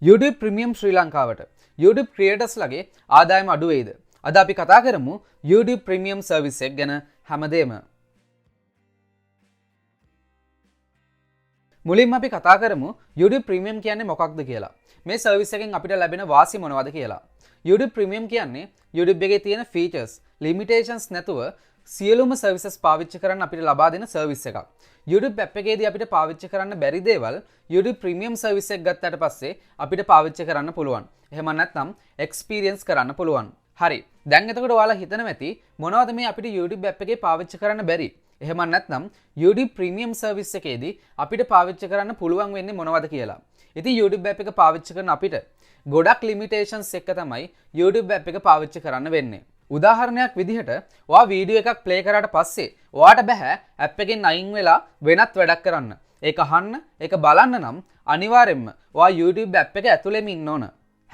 YouTube Premium Sri Lanka YouTube creators lage ආදායම අඩු වෙයිද? අද අපි කතා කරමු YouTube Premium service එක ගැන හැමදේම. මුලින්ම අපි කතා කරමු YouTube Premium කියන්නේ මොකක්ද කියලා. මේ service එකෙන් අපිට ලැබෙන වාසි මොනවද කියලා. YouTube Premium කියන්නේ YouTube එකේ තියෙන features, limitations නැතුව සියලුම services පාවිච්චි කරන්න අපිට ලබා දෙන service එකක්. YouTube app එකේදී අපිට පාවිච්චි කරන්න බැරි දේවල් YouTube Premium service එක ගත්තට පස්සේ අපිට පාවිච්චි කරන්න පුළුවන්. එහෙම නැත්නම් experience කරන්න පුළුවන්. හරි. දැන් එතකොට ඔයාලා හිතනවා ඇති මොනවද මේ අපිට YouTube app එකේ පාවිච්චි කරන්න බැරි? එහෙම නැත්නම් YouTube Premium service එකේදී අපිට පාවිච්චි කරන්න පුළුවන් වෙන්නේ මොනවද කියලා. ඉතින් YouTube app එක පාවිච්චි කරන අපිට ගොඩක් limitations එක්ක තමයි YouTube app එක පාවිච්චි කරන්න වෙන්නේ. උදාහරණයක් විදිහට ඔයා වීඩියෝ එකක් ප්ලේ කරාට පස්සේ ඔයාට බෑ ඇප් එකෙන් අයින් වෙලා වෙනත් වැඩක් කරන්න. ඒක අහන්න, ඒක බලන්න නම් අනිවාර්යෙන්ම ඔයා YouTube app එක ඇතුළෙම ඉන්න ඕන.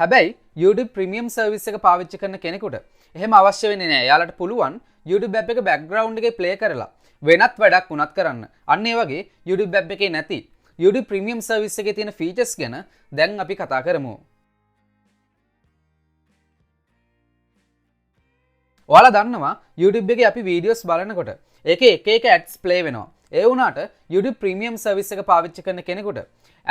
හැබැයි YouTube Premium service එක පාවිච්චි කරන කෙනෙකුට එහෙම අවශ්‍ය වෙන්නේ නැහැ. එයාලට පුළුවන් YouTube app එක background එකේ ප්ලේ කරලා වෙනත් වැඩක් උනත් කරන්න. අන්න ඒ වගේ YouTube app එකේ නැති YouTube Premium service එකේ තියෙන features ගැන දැන් අපි කතා කරමු. ඔයාලා දන්නවා YouTube එකේ අපි වීඩියෝස් බලනකොට ඒකේ එක එක ads play වෙනවා. ඒ වුණාට YouTube Premium service එක පාවිච්චි කරන කෙනෙකුට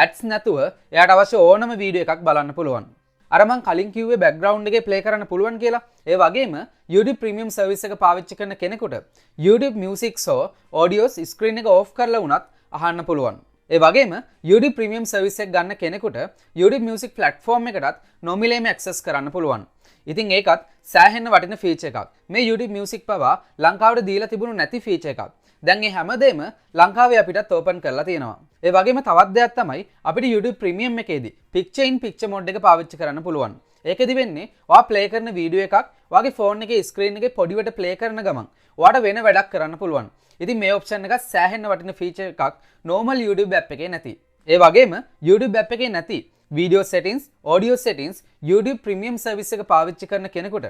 ads නැතුව එයාට අවශ්‍ය ඕනම වීඩියෝ එකක් බලන්න පුළුවන්. අර මං කලින් කිව්වේ background එකේ play කරන්න පුළුවන් කියලා. ඒ වගේම YouTube Premium service එක පාවිච්චි කරන කෙනෙකුට YouTube Music සෝ audios screen එක off කරලා වුණත් අහන්න පුළුවන්. ඒ වගේම YouTube Premium service එක ගන්න කෙනෙකුට YouTube Music platform එකටත් නොමිලේම access කරන්න පුළුවන්. ඉතින් ඒකත් සෑහෙන්න වටින ෆීචර් එකක්. මේ YouTube Music පවා ලංකාවට දීලා තිබුණු නැති ෆීචර් එකක්. දැන් මේ හැමදේම ලංකාවේ අපිටත් ඕපන් කරලා තියෙනවා. ඒ වගේම තවත් දෙයක් තමයි අපිට YouTube Premium එකේදී picture in picture mode එක පාවිච්චි කරන්න පුළුවන්. ඒකෙදි වෙන්නේ ඔයා ප්ලේ කරන වීඩියෝ එකක් ඔයාගේ ෆෝන් එකේ ස්ක්‍රීන් එකේ පොඩිවට ප්ලේ කරන ගමන් ඔයාට වෙන වැඩක් කරන්න පුළුවන්. ඉතින් මේ ඔප්ෂන් එක සෑහෙන්න වටින ෆීචර් එකක් normal YouTube app එකේ නැති. ඒ වගේම YouTube app එකේ නැති video settings, audio settings YouTube Premium service එක පාවිච්චි කරන කෙනෙකුට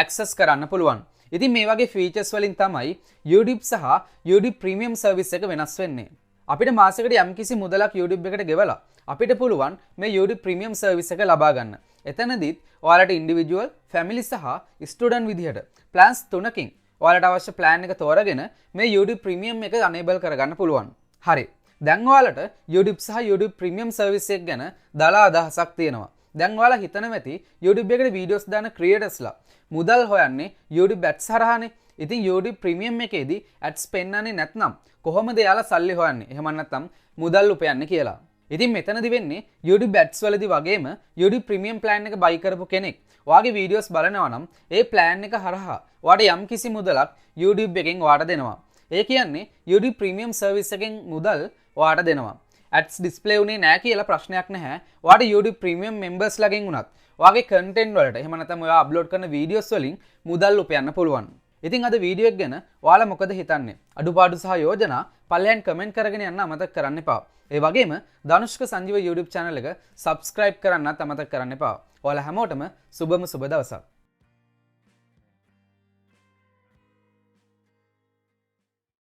access කරන්න පුළුවන්. ඉතින් මේ වගේ features වලින් තමයි YouTube සහ YouTube Premium service එක වෙනස් වෙන්නේ. අපිට මාසෙකට යම්කිසි මුදලක් YouTube එකට ගෙවලා අපිට පුළුවන් මේ YouTube Premium service එක ලබා ගන්න. එතනදිත් ඔයාලට individual, family සහ student විදිහට plans තුනකින් ඔයාලට අවශ්‍ය plan එක තෝරගෙන මේ YouTube Premium එක enable කරගන්න පුළුවන්. හරි. දැන් ඔයාලට YouTube සහ YouTube Premium service එක ගැන දලා අදහසක් තියෙනවා. දැන් ඔයාලා හිතනවා ඇති YouTube එකට videos දාන creatorsලා මුදල් හොයන්නේ YouTube ads හරහානේ. ඉතින් YouTube Premium එකේදී ads පෙන්නන්නේ නැත්නම් කොහොමද එයාලා සල්ලි හොයන්නේ? එහෙම නැත්නම් මුදල් උපයන්නේ කියලා. ඉතින් මෙතනදි වෙන්නේ YouTube ads වලදී වගේම YouTube Premium plan එක buy කරපු කෙනෙක් ඔයාගේ videos බලනවා නම් ඒ plan එක හරහා ඔයාට යම්කිසි මුදලක් YouTube එකෙන් ඔයාට දෙනවා. ඒ කියන්නේ YouTube Premium service එකෙන් මුදල් ඔයාට දෙනවා. ads display උනේ නැහැ කියලා ප්‍රශ්නයක් නැහැ. ඔයාට YouTube Premium members ලාගෙන් උනත් ඔයාගේ content වලට එහෙම නැත්නම් ඔයා upload කරන videos වලින් මුදල් උපයන්න පුළුවන්. ඉතින් අද වීඩියෝ එක ගැන ඔයාලා මොකද හිතන්නේ? අඩුපාඩු සහ යෝජනා පල්ලෙන් කමෙන්ට් කරගෙන යන්න අමතක කරන්න එපා. ඒ වගේම ධනුෂ්ක සංජීව YouTube channel එක subscribe කරන්නත් අමතක කරන්න එපා. ඔයාලා හැමෝටම සුබම සුබ දවසක්.